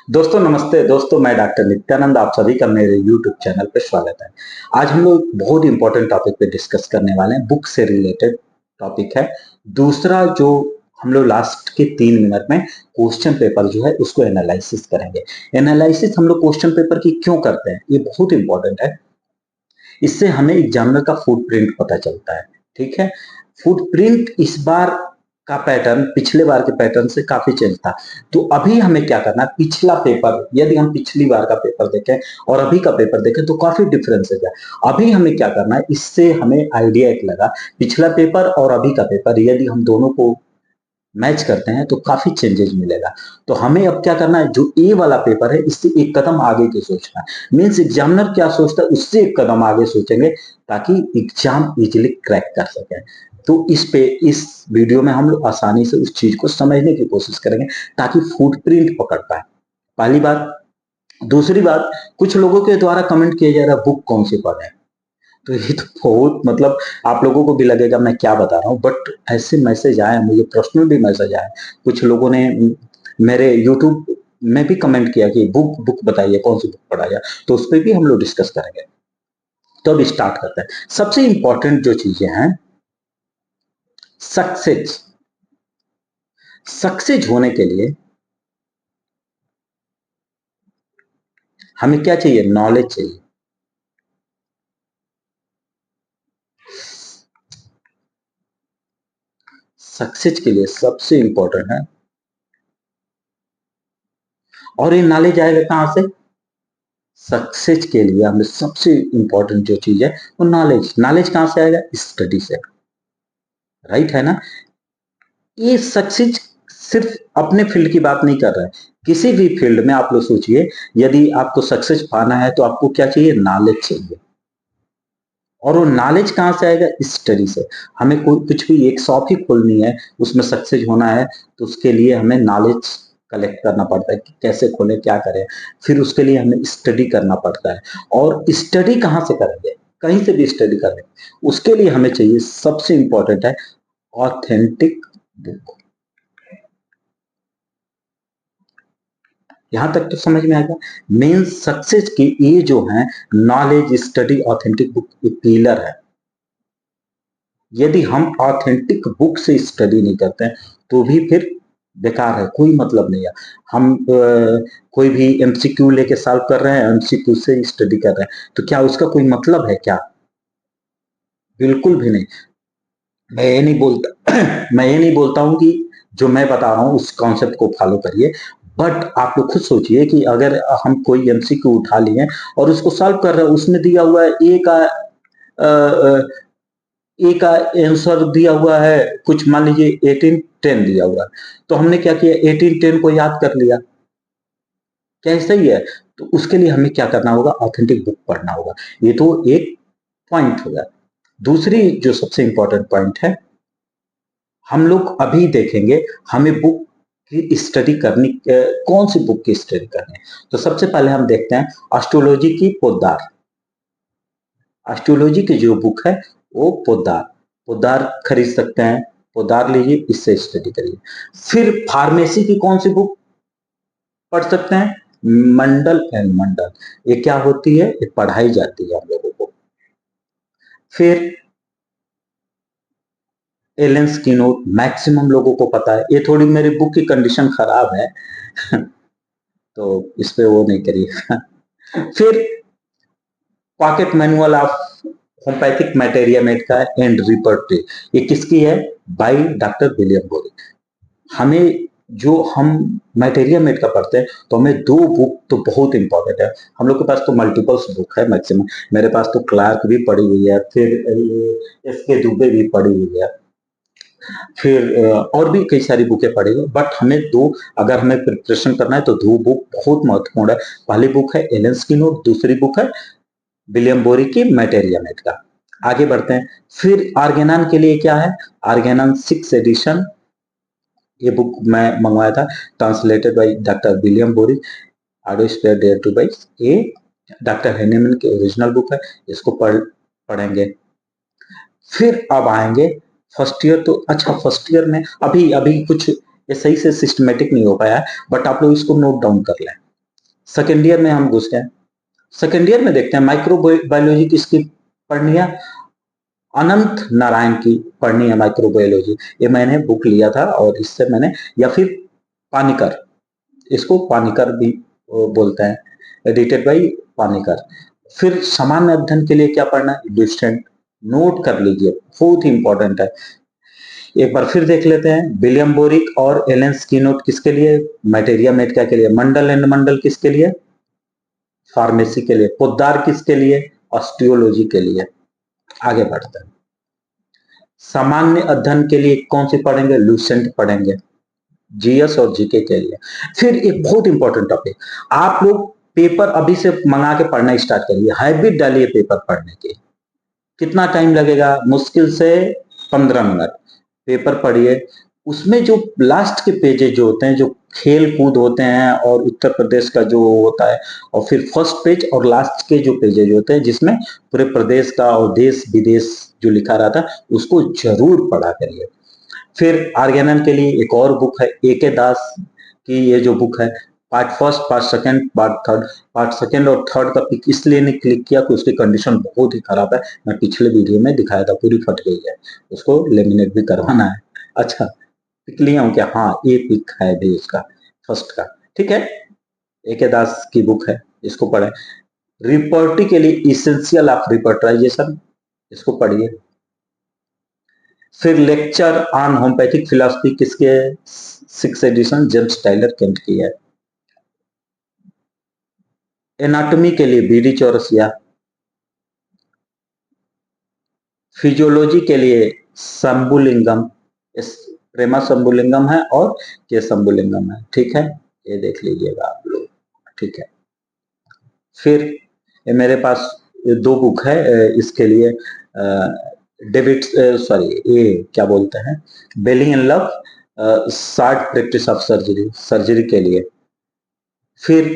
दोस्तों नमस्ते। दोस्तों मैं डॉक्टर नित्यानंद, आप सभी का मेरे YouTube चैनल पे स्वागत है। आज हम लोग बहुत इंपॉर्टेंट टॉपिक पे डिस्कस करने वाले हैं। बुक से रिलेटेड टॉपिक है। दूसरा जो हम लोग लास्ट के 3 मिनट में क्वेश्चन पेपर जो है उसको एनालिसिस करेंगे। एनालिसिस हम लोग क्वेश्चन पेपर की क्यों करते हैं, ये बहुत इंपॉर्टेंट है। इससे हमें एग्जामिनर का फुटप्रिंट पता चलता है। ठीक है, फुटप्रिंट इस बार का पैटर्न पिछले बार के पैटर्न से काफी चेंज था। तो अभी हमें क्या करना है, पिछला पेपर यदि हम पिछली बार का पेपर देखें और अभी का पेपर देखें तो काफी डिफरेंसेस है। अभी हमें क्या करना है, इससे हमें आइडिया एक लगा, पिछला पेपर और अभी का पेपर यदि हम दोनों को मैच करते हैं तो काफी चेंजेस मिलेगा। तो हमें अब क्या करना है, जो ए वाला पेपर है इससे एक कदम आगे की सोचना है। मीन्स एग्जामिनर क्या सोचता है उससे एक कदम आगे सोचेंगे ताकि एग्जाम इजीली क्रैक कर सके। तो इस वीडियो में हम लोग आसानी से उस चीज को समझने की कोशिश करेंगे ताकि फुटप्रिंट पकड़ पाए। पहली बात। दूसरी बात, कुछ लोगों के द्वारा कमेंट किया जा रहा है बुक कौन सी पढ़े। तो ये तो बहुत मतलब आप लोगों को भी लगेगा मैं क्या बता रहा हूँ, बट ऐसे मैसेज आए, मुझे पर्सनल भी मैसेज आए। कुछ लोगों ने मेरे यूट्यूब में भी कमेंट किया कि बुक बुक बताइए कौन सी बुक पढ़ा जाए, तो उस पर भी हम लोग डिस्कस करेंगे। तो अब स्टार्ट करते हैं। सबसे इंपॉर्टेंट जो चीजें हैं, सक्सेस। सक्सेस होने के लिए हमें क्या चाहिए, नॉलेज चाहिए। सक्सेस के लिए सबसे इंपॉर्टेंट है, और ये नॉलेज आएगा कहां से। सक्सेस के लिए हमें सबसे इंपॉर्टेंट जो चीज है वो नॉलेज। नॉलेज कहां से आएगा, स्टडी से। राइट है ना। ये सक्सेस सिर्फ अपने फील्ड की बात नहीं कर रहा है, किसी भी फील्ड में आप लोग सोचिए, यदि आपको सक्सेस पाना है तो आपको क्या चाहिए, नॉलेज चाहिए। और वो नॉलेज कहां से आएगा, स्टडी से। हमें कोई कुछ भी एक शॉप ही खोलनी है, उसमें सक्सेस होना है, तो उसके लिए हमें नॉलेज कलेक्ट करना पड़ता है कि कैसे खोले, क्या करें। फिर उसके लिए हमें स्टडी करना पड़ता है। और स्टडी कहाँ से करेंगे, कहीं से भी स्टडी करें, उसके लिए हमें चाहिए, सबसे इंपॉर्टेंट है ऑथेंटिक बुक। यहां तक तो समझ में आएगा। मेन सक्सेस की ये जो है, नॉलेज, स्टडी, ऑथेंटिक बुक, ये पिलर है। यदि हम ऑथेंटिक बुक से स्टडी नहीं करते हैं तो भी फिर बेकार है, कोई मतलब नहीं है। हम कोई भी एमसीक्यू लेके सॉल्व कर रहे हैं, एमसीक्यू से स्टडी कर रहे हैं, तो क्या उसका कोई मतलब है क्या, बिल्कुल भी नहीं। मैं ये नहीं बोलता मैं ये नहीं बोलता हूं कि जो मैं बता रहा हूं उस कॉन्सेप्ट को फॉलो करिए, बट आप लोग खुद सोचिए कि अगर हम कोई एमसीक्यू उठा लिए और उसको सॉल्व कर रहे हैं, उसमें दिया हुआ है ए का आंसर दिया हुआ है, कुछ मान लीजिए 1810 दिया हुआ है, तो हमने क्या किया, 1810 को याद कर लिया, क्या सही है। तो उसके लिए हमें क्या करना होगा, ऑथेंटिक बुक पढ़ना होगा। ये तो एक पॉइंट होगा। दूसरी जो सबसे इंपॉर्टेंट पॉइंट है, हम लोग अभी देखेंगे हमें बुक की स्टडी करनी, कौन सी बुक की स्टडी करनी है। तो सबसे पहले हम देखते हैं एस्ट्रोलॉजी की पोद्दार। एस्ट्रोलॉजी की जो बुक है वो पोद्दार, पोद्दार खरीद सकते हैं, पोद्दार लीजिए, इससे स्टडी करिए। फिर फार्मेसी की कौन सी बुक पढ़ सकते हैं, मंडल एंड मंडल। ये क्या होती है, ये पढ़ाई जाती है हम लोगों को। फिर एलेंस की नोट, मैक्सिमम लोगों को पता है। ये थोड़ी मेरी बुक की कंडीशन खराब है तो इस पे वो नहीं करिएगा। फिर pocket manual of homeopathic materia made का एंड रिपर्टी, ये किसकी है, बाय डॉक्टर विलियम बोरी। हमें जो हम मटेरिया मेड का पढ़ते हैं तो हमें दो बुक तो बहुत इंपॉर्टेंट है। हम लोग के पास तो मल्टीपल्स बुक है मैक्सिमम, मेरे पास तो क्लार्क भी पड़ी हुई है, फिर एसके दुबे भी पड़ी हुई है, फिर और भी कई सारी बुकें पढ़ी है। बट हमें दो, अगर हमें प्रिपरेशन करना है तो दो बुक बहुत महत्वपूर्ण है। पहली बुक है एलेंस की नोट, दूसरी बुक है विलियम बोरी की मटेरिया मेड का। आगे बढ़ते हैं। फिर आर्गेनान के लिए क्या है, आर्गेनान 6 एडिशन, ये बुक मैं मंगवाया था, ट्रांसलेटेड बाय डॉक्टर विलियम बोरी, आडो स्पेयर डेयर टू बाई। ये डॉक्टर हेनेमन की ओरिजिनल बुक है, इसको पढ़ेंगे। फिर अब आएंगे फर्स्ट ईयर। तो अच्छा, फर्स्ट ईयर में अभी अभी कुछ ये सही से सिस्टमेटिक नहीं हो पाया है, बट आप लोग इसको नोट डाउन कर लें। सेकेंड ईयर में हम घुस गए। सेकेंड ईयर में देखते हैं माइक्रोबायोलॉजी किसकी पढ़नी है, अनंत नारायण की पढ़नी है माइक्रोबायोलॉजी। ये मैंने बुक लिया था और इससे मैंने, या फिर पानिकर, इसको पानिकर भी बोलते हैं, एडिटेड बाई पानिकर। फिर सामान्य अध्ययन के लिए क्या पढ़ना है, डिस्टेंट, नोट कर लीजिए, बहुत ही इंपॉर्टेंट है। एक बार फिर देख लेते हैं, विलियम बोरिक और एलन स्कीनोट किसके लिए, मैटेरिया मेटका के लिए, मंडल एंड मंडल किसके लिए, फार्मेसी के लिए, पोद्दार किसके लिए, ऑस्टियोलॉजी के लिए। आगे बढ़ते हैं, सामान्य अध्ययन के लिए कौन सी पढ़ेंगे, लूसेंट पढ़ेंगे, जीएस और जीके के लिए। फिर एक बहुत इंपॉर्टेंट टॉपिक, आप लोग पेपर अभी से मंगा के पढ़ना स्टार्ट करिए, हैबिट डालिए पेपर पढ़ने की। कितना टाइम लगेगा, मुश्किल से 15 मिनट पेपर पढ़िए। उसमें जो लास्ट के पेजेज जो होते हैं, जो खेल कूद होते हैं और उत्तर प्रदेश का जो होता है, और फिर फर्स्ट पेज और लास्ट के जो पेजेज होते हैं जिसमें पूरे प्रदेश का और देश विदेश जो लिखा रहता है, उसको जरूर पढ़ा करिए। फिर आर्गेनन के लिए एक और बुक है, ए के दास की ये जो बुक है, part first, part second, part third. Part second और थर्ड का पिक इसलिए नहीं क्लिक किया कि उसकी कंडीशन बहुत ही खराब है, मैं पिछले वीडियो में दिखाया था, पूरी फट गई है, उसको लेमिनेट भी करवाना है। अच्छा, पिक लिया हूँ क्या, हाँ ये पिक है भी उसका फर्स्ट का, ठीक है। ए के दास की बुक है, इसको पढ़े। रिपोर्टी के लिए इसेंशियल ऑफ रिपोर्टराइजेशन, इसको पढ़िए। फिर लेक्चर ऑन होम्योपैथिक फिलॉसफी किसके है, 6th addition, James Tyler Kent की है। एनाटॉमी के लिए बीडी चौरसिया। फिजियोलॉजी के लिए शंभुलिंगम, प्रेमा शंभुलिंगम है और के शंभुलिंगम है, ठीक है, ये देख लीजिएगा आप लोग, ठीक है। फिर ये मेरे पास ये दो बुक है इसके लिए, डेविड, सॉरी ये क्या बोलते हैं, Bailey and Love, short practice of surgery, surgery के लिए। फिर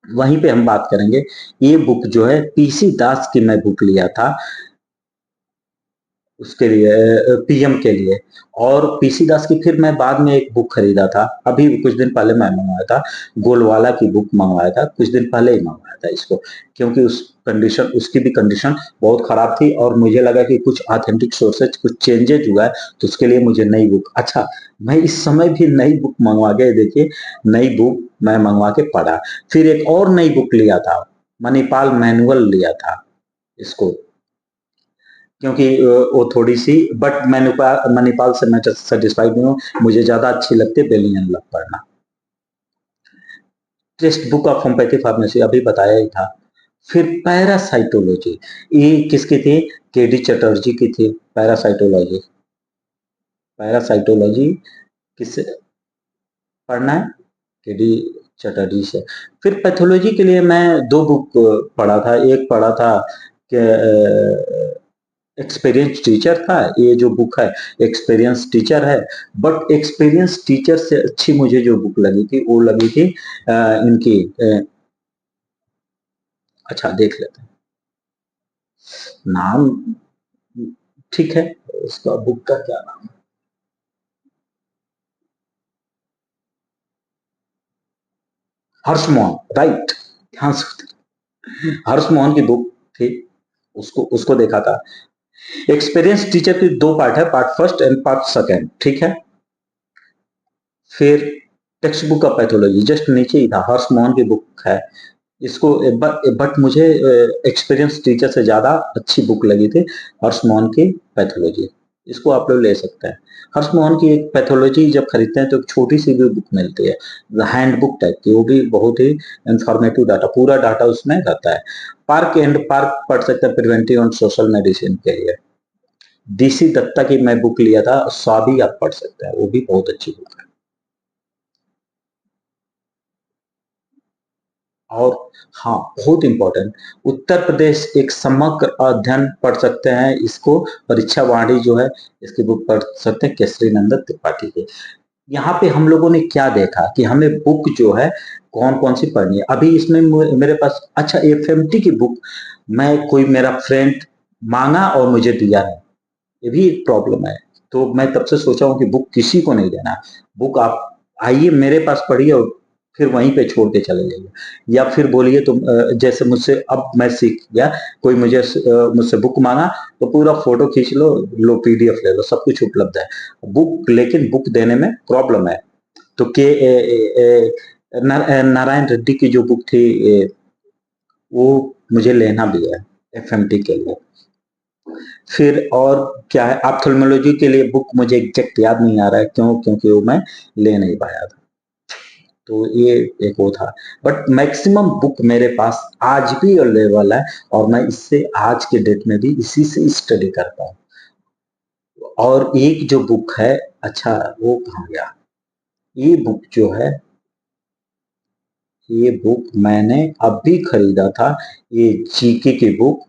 वहीं पे हम बात करेंगे, ये बुक जो है पीसी दास की मैं बुक लिया था उसके लिए, पीएम के लिए। और पीसी दास की फिर मैं बाद में एक बुक खरीदा था, अभी कुछ दिन पहले मैं मंगवाया था, गोलवाला की बुक मंगवाया था, कुछ दिन पहले ही मंगवाया था इसको, क्योंकि उस कंडीशन, उसकी भी कंडीशन बहुत खराब थी और मुझे लगा कि कुछ ऑथेंटिक सोर्सेज कुछ चेंजेज हुआ है, तो उसके लिए मुझे नई बुक, अच्छा मैं इस समय भी नई बुक मंगवा के, देखिए नई बुक मैं मंगवा के पढ़ा। फिर एक और नई बुक लिया था, मणिपाल मैनुअल लिया था इसको, क्योंकि वो थोड़ी सी, बट मणिपाल से मैं सेटिस्फाइड नहीं हूँ, मुझे ज्यादा अच्छी लगती है बेली एंड लव पढ़ना। Text book of homeopathy pharmacy अभी बताया ही था। फिर पैरासाइटोलॉजी, ये किसकी थी, केडी चटर्जी की थी, पैरासाइटोलॉजी। पैरासाइटोलॉजी किससे पढ़ना है, केडी चटर्जी से। फिर पैथोलॉजी के लिए मैं दो बुक पढ़ा था, एक पढ़ा था कि एक्सपीरियंस टीचर था, ये जो बुक है एक्सपीरियंस टीचर है, बट एक्सपीरियंस टीचर से अच्छी मुझे जो बुक लगी थी वो लगी थी इनकी, अच्छा देख लेते हैं नाम, ठीक है, इसका बुक का क्या नाम, हर्षमोहन, राइट, ध्यान से, हर्षमोहन की बुक थी, उसको उसको देखा था। एक्सपीरियंस टीचर की दो पार्ट है, part first and part second, ठीक है। फिर text book of pathology just नीचे ही था, हर्ष मोहन की बुक है, इसको बट मुझे एक्सपीरियंस टीचर से ज्यादा अच्छी बुक लगी थी हर्ष मोहन की पैथोलॉजी, इसको आप लोग ले सकते हैं। हर्ष मोहन की एक पैथोलॉजी जब खरीदते हैं तो एक छोटी सी भी बुक मिलती है, हैंड बुक टाइप की, वो भी बहुत ही इंफॉर्मेटिव डाटा, पूरा डाटा उसमें रहता है। पार्क एंड पार्क पढ़ सकते हैं प्रिवेंटिव एंड सोशल मेडिसिन के लिए। डीसी दत्ता की मैं बुक लिया था, स्वाभी आप पढ़ सकते हैं, वो भी बहुत अच्छी बुक है। और हाँ, बहुत इंपॉर्टेंट, उत्तर प्रदेश एक समग्र अध्ययन पढ़ सकते हैं, इसको परीक्षा वाणी जो है इसकी बुक पढ़ सकते हैं, केसरी नंदन त्रिपाठी की। यहाँ पे हम लोगों ने क्या देखा कि हमें बुक जो है कौन कौन सी पढ़नी है। अभी इसमें मेरे पास, अच्छा एफएमटी की बुक मैं, कोई मेरा फ्रेंड मांगा और मुझे दिया नहीं, ये भी एक प्रॉब्लम है, तो मैं तब से सोचा हूँ कि बुक किसी को नहीं देना, बुक आप आइए मेरे पास पढ़िए, फिर वहीं पे छोड़ के चले जाइए, या फिर बोलिए तुम जैसे मुझसे अब मैं सीख गया, कोई मुझसे बुक मांगा तो पूरा फोटो खींच लो पीडीएफ ले लो, सब कुछ उपलब्ध है। बुक, लेकिन बुक देने में प्रॉब्लम है। तो नारायण रेड्डी की जो बुक थी वो मुझे लेना भी है एफएमटी के लिए। फिर और क्या है, ऑप्थेल्मोलॉजी के लिए बुक मुझे एग्जैक्ट याद नहीं आ रहा है, क्योंकि वो मैं ले नहीं पाया था। तो ये एक वो था, बट मैक्सिमम बुक मेरे पास आज भी अवेलेबल है, और मैं इससे आज के डेट में भी इसी से स्टडी करता हूँ। और एक जो बुक है, अच्छा वो कहाँ गया, ये बुक जो है, ये बुक मैंने अभी खरीदा था, ये जीके की बुक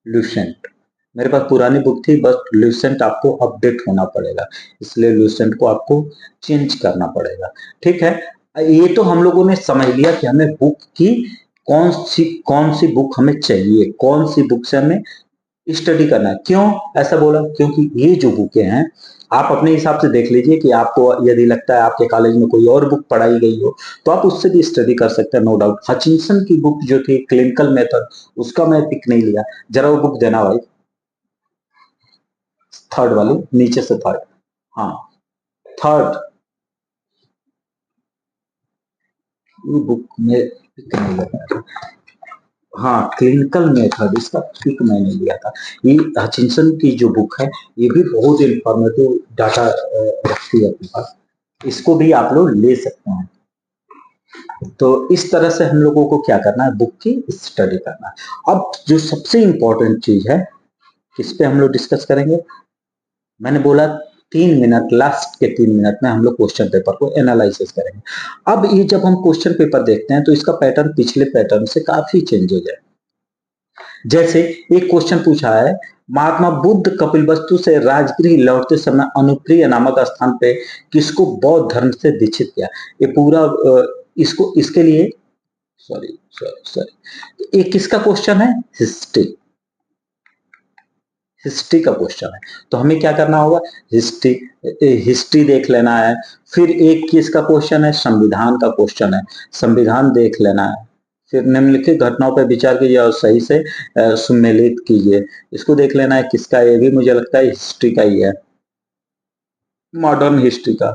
लूसेंट। मेरे पास पुरानी बुक थी, बस लूसेंट आपको अपडेट होना पड़ेगा, इसलिए लूसेंट को आपको चेंज करना पड़ेगा। ठीक है, ये तो हम लोगों ने समझ लिया कि हमें बुक की कौन सी बुक हमें चाहिए, कौन सी बुक से हमें स्टडी करना है। क्यों ऐसा बोला, क्योंकि ये जो बुकें हैं, आप अपने हिसाब से देख लीजिए कि आपको यदि लगता है आपके कॉलेज में कोई और बुक पढ़ाई गई हो तो आप उससे भी स्टडी कर सकते हैं, नो डाउट। हचिंसन की बुक जो थी क्लिनिकल मेथड, उसका मैं पिक नहीं लिया, जरा वो बुक देना भाई, थर्ड वाली, नीचे से थर्ड, हाँ थर्ड, ये बुक में पिक नहीं लगा, हाँ क्लिनिकल मेथड, इसका पिक मैंने लिया था। ये हचिंसन की जो बुक है, ये भी बहुत इंफॉर्मेटिव डाटा रखती है अपने पास, इसको भी आप लोग ले सकते हैं। तो इस तरह से हम लोगों को क्या करना है, बुक की स्टडी करना है। अब जो सबसे इंपॉर्टेंट चीज है, किस पे हम लोग डिस्कस करेंगे, मैंने बोला 3 मिनट, लास्ट के 3 मिनट में हम लोग क्वेश्चन पेपर को एनालिसिस करेंगे। अब ये जब हम क्वेश्चन पेपर देखते हैं तो इसका पैटर्न पिछले पैटर्न से काफी चेंजेज है। जैसे एक क्वेश्चन पूछा है, महात्मा बुद्ध कपिलवस्तु से राजगृह लौटते समय अनुप्रिय नामक स्थान पे किसको बौद्ध धर्म से दीक्षित किया। ये पूरा इसको इसके लिए, सॉरी सॉरी सॉरी, ये किसका क्वेश्चन है, हिस्ट्री, हिस्ट्री का क्वेश्चन है। तो हमें क्या करना होगा, हिस्ट्री, हिस्ट्री देख लेना है। फिर एक किसका क्वेश्चन है, संविधान का क्वेश्चन है, संविधान देख लेना है। फिर निम्नलिखित घटनाओं पर विचार कीजिए और सही से सुमेलित कीजिए, इसको देख लेना है। किसका, ये भी मुझे लगता है हिस्ट्री का ही है, मॉडर्न हिस्ट्री का।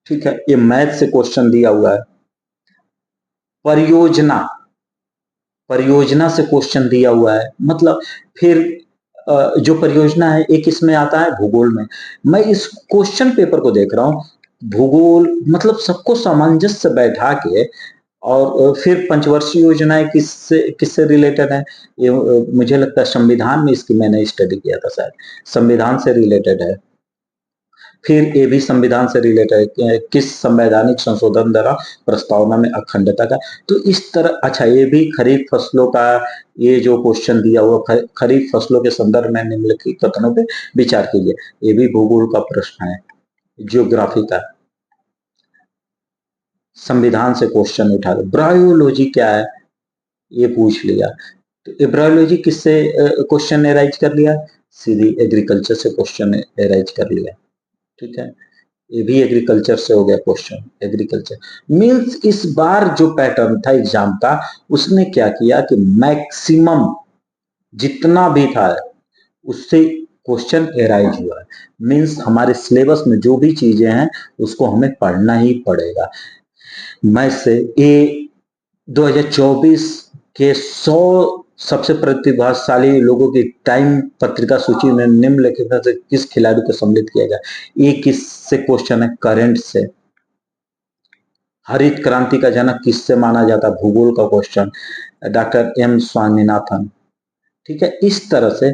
ठीक है, ये मैथ से क्वेश्चन दिया हुआ है। परियोजना, परियोजना से क्वेश्चन दिया हुआ है, मतलब फिर जो परियोजना है एक इसमें आता है भूगोल में। मैं इस क्वेश्चन पेपर को देख रहा हूँ, भूगोल मतलब सबको सामंजस्य बैठा के, और फिर पंचवर्षीय योजनाएं किससे किससे रिलेटेड है, ये मुझे लगता है संविधान में इसकी मैंने स्टडी किया था शायद, संविधान से रिलेटेड है। फिर ये भी संविधान से रिलेटेड है, किस संवैधानिक संशोधन द्वारा प्रस्तावना में अखंडता का। तो इस तरह, अच्छा ये भी खरीफ फसलों का, ये जो क्वेश्चन दिया हुआ खरीफ फसलों के संदर्भ में निम्नलिखित कथनों पे विचार कीजिए, ये भी भूगोल का प्रश्न है, ज्योग्राफी का। संविधान से क्वेश्चन उठा लो। ब्रायोलॉजी क्या है, ये पूछ लिया। तो एब्रायोलॉजी किससे क्वेश्चन एराइज कर लिया, सीधी एग्रीकल्चर से क्वेश्चन एराइज कर लिया। ठीक है, ये भी एग्रीकल्चर से हो गया क्वेश्चन, एग्रीकल्चर मींस इस बार जो पैटर्न था एग्जाम का, उसने क्या किया कि मैक्सिमम जितना भी था उससे क्वेश्चन एराइज हुआ है। मींस हमारे सिलेबस में जो भी चीजें हैं उसको हमें पढ़ना ही पड़ेगा। मैं से ये 2024 के 100 सबसे प्रतिभाशाली लोगों की टाइम पत्रिका सूची में निम्नलिखित में से किस खिलाड़ी को सम्मिलित किया जाए। ये किससे क्वेश्चन है, करंट से। हरित क्रांति का जनक किससे माना जाता है, भूगोल का क्वेश्चन, डॉक्टर एम स्वामीनाथन। ठीक है, इस तरह से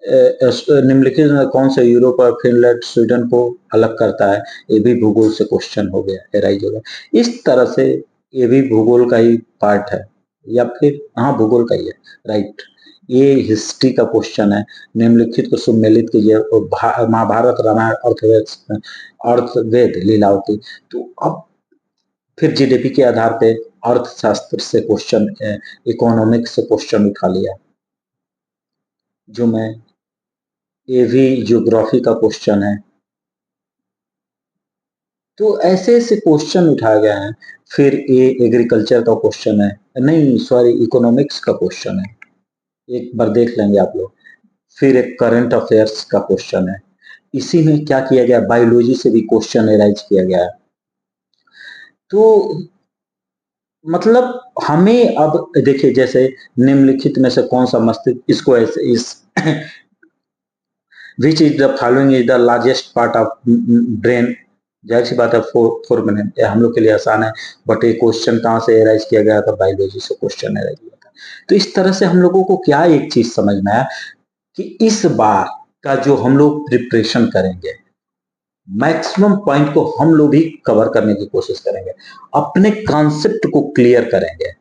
निम्नलिखित में कौन सा यूरोप और फिनलैंड स्वीडन को अलग करता है, ये भी भूगोल से क्वेश्चन हो गया, एराइज हो गया। इस तरह से ये भी भूगोल का ही पार्ट है, या फिर हाँ भूगोल का ही है, राइट। ये हिस्ट्री का क्वेश्चन है, निम्नलिखित को सम्मिलित कीजिए, महाभारत रामायण अर्थवेद, अर्थवेद लीलावती। तो अब फिर जीडीपी के आधार पे अर्थशास्त्र से क्वेश्चन, इकोनॉमिक्स से क्वेश्चन उठा लिया, जो मैं, ये भी ज्योग्राफी का क्वेश्चन है। तो ऐसे ऐसे क्वेश्चन उठाए गए हैं। फिर ये एग्रीकल्चर का क्वेश्चन है, नहीं सॉरी इकोनॉमिक्स का क्वेश्चन है, एक बार देख लेंगे आप लोग। फिर एक करंट अफेयर्स का क्वेश्चन है। इसी में क्या किया गया, बायोलॉजी से भी क्वेश्चन एराइज किया गया है। तो मतलब हमें अब देखिए, जैसे निम्नलिखित में से कौन सा मस्तिष्क, इसको ऐसे इस which is the following is the largest part of brain. जाहिर सी बात है, फोर मिनट हम लोग के लिए आसान है, बट ये क्वेश्चन कहाँ से एराइज किया गया था, बायोलॉजी से क्वेश्चन एराइज किया था। तो इस तरह से हम लोगों को क्या एक चीज समझ में आया कि इस बार का जो हम लोग प्रिपरेशन करेंगे, मैक्सिमम पॉइंट को हम लोग भी कवर करने की कोशिश करेंगे, अपने कॉन्सेप्ट को क्लियर करेंगे,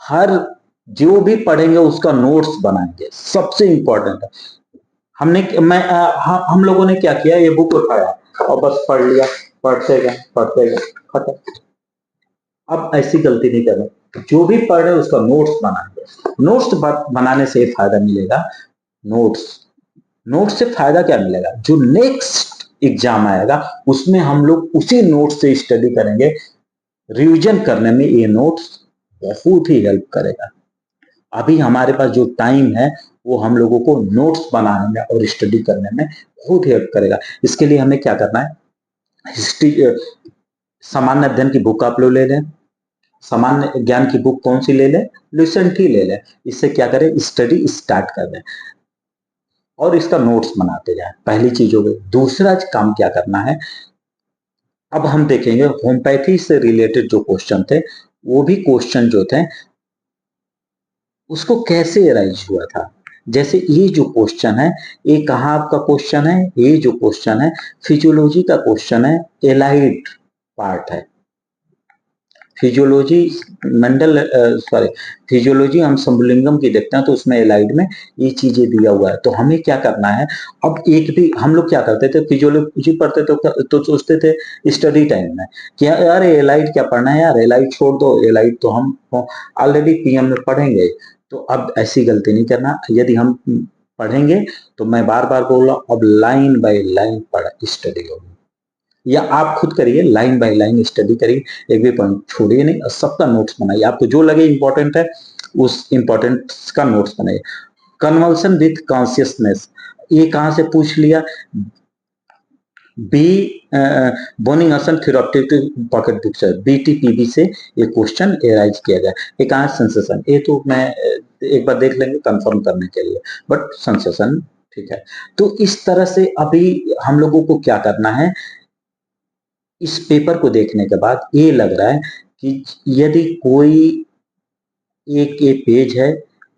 हर जो भी पढ़ेंगे उसका नोट्स बनाएंगे, सबसे इंपॉर्टेंट है। हम लोगों ने क्या किया, ये बुक उठाया और बस पढ़ लिया, पढ़ते गए खत्म। अब ऐसी गलती नहीं करना, जो भी पढ़ रहे उसका नोट्स बनाएंगे। नोट्स बनाने से फायदा मिलेगा, नोट्स नोट्स से फायदा क्या मिलेगा, जो नेक्स्ट एग्जाम आएगा उसमें हम लोग उसी नोट्स से स्टडी करेंगे, रिवीजन करने में ये नोट्स बहुत ही हेल्प करेगा। अभी हमारे पास जो टाइम है वो हम लोगों को नोट्स बनाने में और स्टडी करने में बहुत हेल्प करेगा। इसके लिए हमें क्या करना है, हिस्ट्री सामान्य अध्ययन की बुक आप लोग ले लें, सामान्य ज्ञान की बुक कौन सी ले लें, लुसेंट की ले लें। इससे क्या करें, स्टडी स्टार्ट कर दें और इसका नोट्स बनाते जाएं, पहली चीज हो गई। दूसरा काम क्या करना है, अब हम देखेंगे होम्योपैथी से रिलेटेड जो क्वेश्चन थे, वो भी क्वेश्चन जो थे उसको कैसे एराइज हुआ था। जैसे ये जो क्वेश्चन है, ये कहाँ आपका क्वेश्चन है, ये जो क्वेश्चन है फिजियोलॉजी का क्वेश्चन है, एलाइड पार्ट है। फिजियोलॉजी मेंडल सॉरी फिजियोलॉजी हम समलिंगम की देखते हैं, तो उसमें एलाइड में ये चीजें दिया हुआ है। तो हमें क्या करना है, अब एक भी हम लोग क्या करते थे, फिजियोलॉजी पढ़ते तो सोचते थे स्टडी टाइम में कि यार एलाइड क्या पढ़ना है, यार एलाइड छोड़ दो, एलाइड तो हम ऑलरेडी पीएम में पढ़ेंगे। तो अब ऐसी गलती नहीं करना, यदि हम पढ़ेंगे तो मैं बार बार बोल रहा हूँ, अब लाइन बाय लाइन पढ़ स्टडी होगी, या आप खुद करिए, लाइन बाय लाइन स्टडी करिए, एक भी पॉइंट छोड़िए नहीं और सबका नोट्स बनाइए। आपको जो लगे इंपॉर्टेंट है उस इंपॉर्टेंट का नोट्स बनाइए। कन्वल्सन विथ कॉन्शियसनेस, ये कहां से पूछ लिया, बी बोनिंग हसन थेराप्यूटिक पॉकेट बुक से, बीटीपीबी से ये क्वेश्चन एराइज किया गया। ये कहां सेंसेशन, ये तो मैं एक बार देख लेंगे कंफर्म करने के लिए, बट सेंसेशन ठीक है। तो इस तरह से अभी हम लोगों को क्या करना है, इस पेपर को देखने के बाद ये लग रहा है कि यदि कोई एक ये पेज है,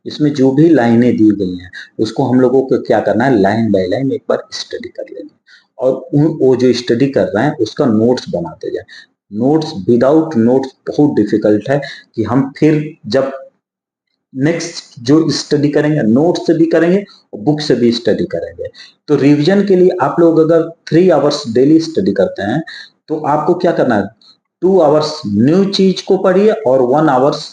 इसमें जो भी लाइनें दी गई हैं उसको हम लोगों को क्या करना है, लाइन बाय लाइन एक बार स्टडी कर लेंगे और वो जो स्टडी कर रहे हैं उसका नोट्स बनाते जाए। नोट्स विदाउट नोट्स बहुत डिफिकल्ट है कि हम फिर जब नेक्स्ट जो स्टडी करेंगे नोट से भी करेंगे और बुक से भी स्टडी करेंगे। तो रिवीजन के लिए आप लोग अगर 3 आवर्स डेली स्टडी करते हैं तो आपको क्या करना है, 2 आवर्स न्यू चीज को पढ़िए और 1 आवर्स,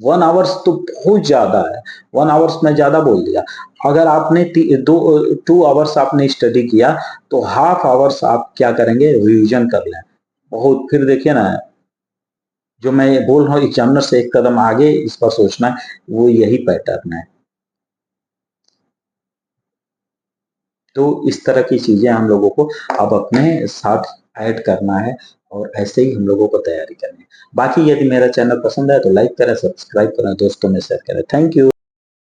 1 आवर्स तो बहुत ज्यादा है, 1 आवर्स मैं ज्यादा बोल दिया। अगर आपने 2 आवर्स आपने स्टडी किया तो हाफ आवर्स आप क्या करेंगे, रिवीजन कर लें। बहुत फिर देखिए ना, जो मैं बोल रहा हूँ एग्जामिनर से एक कदम आगे इस पर सोचना है, वो यही पैटर्न है। तो इस तरह की चीजें हम लोगों को अब अपने साथ ऐड करना है और ऐसे ही हम लोगों को तैयारी करनी है। बाकी यदि मेरा चैनल पसंद है तो लाइक करें, सब्सक्राइब करें, दोस्तों में शेयर करें। Thank you.